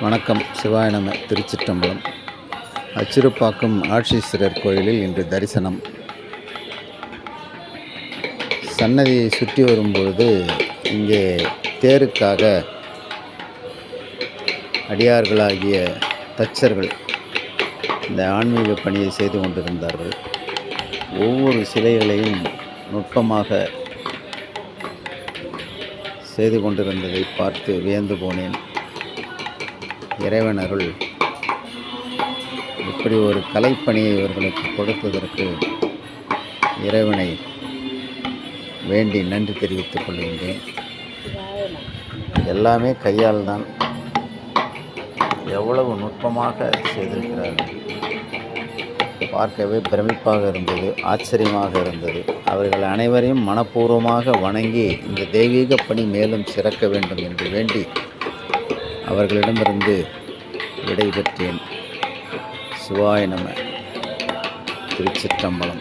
வணக்கம். சிவாய நம. திருச்சிற்றம்பலம். அச்சிறுப்பாக்கம் ஆட்சீஸ்வரர் கோயிலில் இன்று தரிசனம். சன்னதியை சுற்றி வரும்பொழுது இங்கே தேருக்காக அடியார்களாகிய தச்சர்கள் இந்த ஆன்மீக பணியை செய்து கொண்டிருந்தார்கள். ஒவ்வொரு சிலைகளையும் நுட்பமாக செய்து கொண்டிருந்ததை பார்த்து வியந்து போனேன். இறைவன் அருள், இப்படி ஒரு கலைப்பணியை இவர்களுக்கு கொடுத்ததற்கு இறைவனை வேண்டி நன்றி தெரிவித்துக் கொள்கின்றேன். எல்லாமே கையால் தான். எவ்வளவு நுட்பமாக செய்திருக்கிறார்கள். பார்க்கவே பிரமிப்பாக இருந்தது, ஆச்சரியமாக இருந்தது. அவர்கள் அனைவரையும் மனப்பூர்வமாக வணங்கி இந்த தெய்வீக பணி மேலும் சிறக்க வேண்டும் என்று வேண்டி அவர்களிடமிருந்து விடை பெற்றேன். சிவாய நம. திருச்சிற்றம்பலம்.